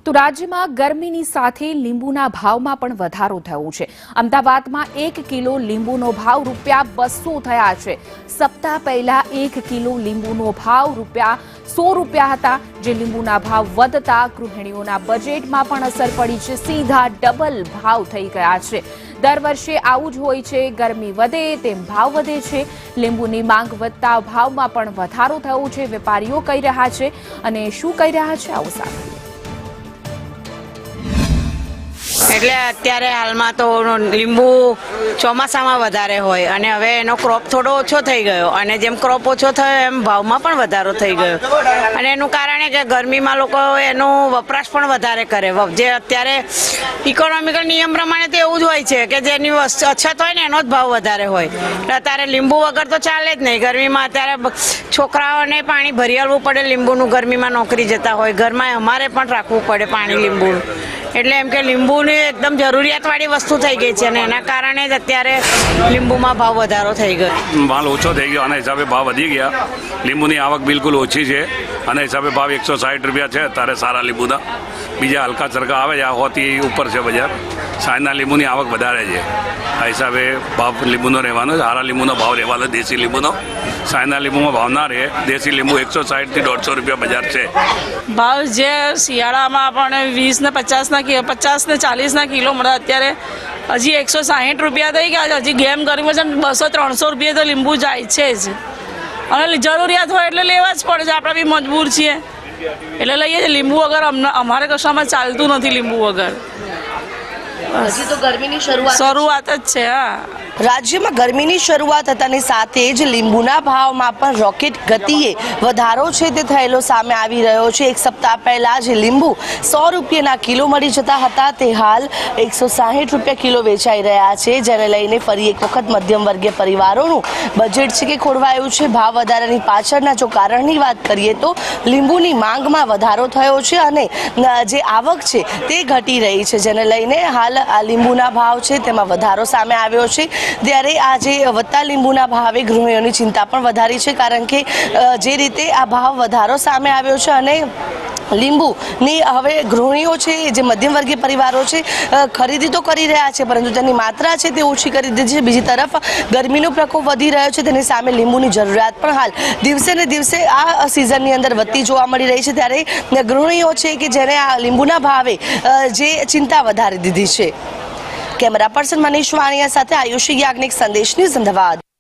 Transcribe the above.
તો રાજ્યમાં ગરમીની સાથે લીંબુના ભાવમાં પણ વધારો થયો છે। અમદાવાદમાં 1 કિલો લીંબુનો ભાવ ₹200 થયા છે। સપ્તાહ પહેલા 1 કિલો લીંબુનો ભાવ ₹100 હતા, જે લીંબુના ભાવ વધતા ગૃહિણીઓના બજેટમાં પણ અસર પડી છે। સીધા ડબલ ભાવ થઈ ગયા છે। દર વર્ષે આવું જ હોય છે, ગરમી વધે તેમ ભાવ વધે છે। લીંબુની માંગ વધતા ભાવમાં પણ વધારો થયો છે, વેપારીઓ કહી રહ્યા છે। અને શું કહી રહ્યા છે આવું સાંભળીએ। એટલે અત્યારે હાલમાં તો લીંબુ ચોમાસામાં વધારે હોય અને હવે એનો ક્રોપ થોડો ઓછો થઈ ગયો અને જેમ ક્રોપ ઓછો થયો એમ ભાવમાં પણ વધારો થઈ ગયો અને એનું કારણ કે ગરમીમાં લોકો એનો વપરાશ પણ વધારે કરે। જે અત્યારે ઇકોનોમિકલ નિયમ પ્રમાણે તો એવું જ હોય છે કે જેની અછત હોય ને એનો જ ભાવ વધારે હોય। એટલે અત્યારે લીંબુ વગર તો ચાલે જ નહીં। ગરમીમાં અત્યારે છોકરાઓને પાણી ભરી આવવું પડે લીંબુનું, ગરમીમાં નોકરી જતા હોય, ઘરમાં અમારે પણ રાખવું પડે પાણી લીંબુનું। એટલે એમ કે લીંબુની એકદમ જરૂરિયાતવાળી વસ્તુ થઈ ગઈ છે અને એના કારણે જ અત્યારે લીંબુમાં ભાવ વધારો થઈ ગયો। માલ ઓછો થઈ ગયો અને હિસાબે ભાવ વધી ગયા। લીંબુની આવક બિલકુલ ઓછી છે અને હિસાબે ભાવ ₹160 છે અત્યારે સારા લીંબુના। બીજા હલકા ચરકા આવે છે, હોતી ઉપર છે બજાર। સાંજના લીંબુની આવક વધારે છે, આ હિસાબે ભાવ લીંબુનો રહેવાનો, સારા લીંબુનો ભાવ રહેવાનો દેશી લીંબુનો। સાંજના લીંબુમાં ભાવ ના રહે। દેશી લીંબુ ₹160 થી ₹150 બજાર છે। ભાવ જે શિયાળામાં પણ 20 ને 50 ને 40 કિલો મળે, અત્યારે હજી ₹160 થઈ ગયા છે। હજી ગેમ ગરમી છે, ₹200-300 તો લીંબુ જાય છે જ અને જરૂરિયાત હોય એટલે લેવા જ પડે છે। આપણે બી મજબૂર છીએ એટલે લઈએ છીએ। લીંબુ વગર અમારે કશામાં ચાલતું નથી। લીંબુ વગર હજી તો ગરમીની શરૂઆત જ છે। હા, રાજ્યમાં ગરમીની શરૂઆત થતાની સાથે જ લીંબુના ભાવમાં પણ રોકેટ ગતિએ વધારો છે તે થયેલો સામે આવી રહ્યો છે। એક સપ્તાહ પહેલા જે લીંબુ ₹100 કિલો મળી જતા હતા, તે હાલ ₹160 કિલો વેચાઈ રહ્યા છે, જેને લઈને ફરી એક વખત મધ્યમ વર્ગીય પરિવારોનું બજેટ છે કે ખોરવાયું છે। ભાવ વધારાની પાછળના જો કારણની વાત કરીએ તો લીંબુની માંગમાં વધારો થયો છે અને જે આવક છે તે ઘટી રહી છે, જેને લઈને હાલ આ લીંબુના ભાવ છે તેમાં વધારો સામે આવ્યો છે। ત્યારે આજે વધતા લીંબુના ભાવે ગૃહિણીઓની ચિંતા પણ વધારી છે, કારણ કે જે રીતે આ ભાવ વધારો સામે આવ્યો છે અને લીંબુની હવે ગૃહિણીઓ છે, જે મધ્યમ વર્ગીય પરિવારો છે, ખરીદી તો કરી રહ્યા છે, પરંતુ તેની માત્રા છે તે ઓછી કરી દીધી છે। બીજી તરફ ગરમીનો પ્રકોપ વધી રહ્યો છે, તેની સામે લીંબુની જરૂરિયાત પણ હાલ દિવસે ને દિવસે આ સિઝનની અંદર વધતી જોવા મળી રહી છે। ત્યારે ગૃહિણીઓ છે કે જેને આ લીંબુના ભાવે જે ચિંતા વધારી દીધી છે। કેમેરા પર્સન મનીષ વાણિયા સાથે આયુષી યાજ્ઞિક, સંદેશ ન્યૂઝ, અમદાવાદ।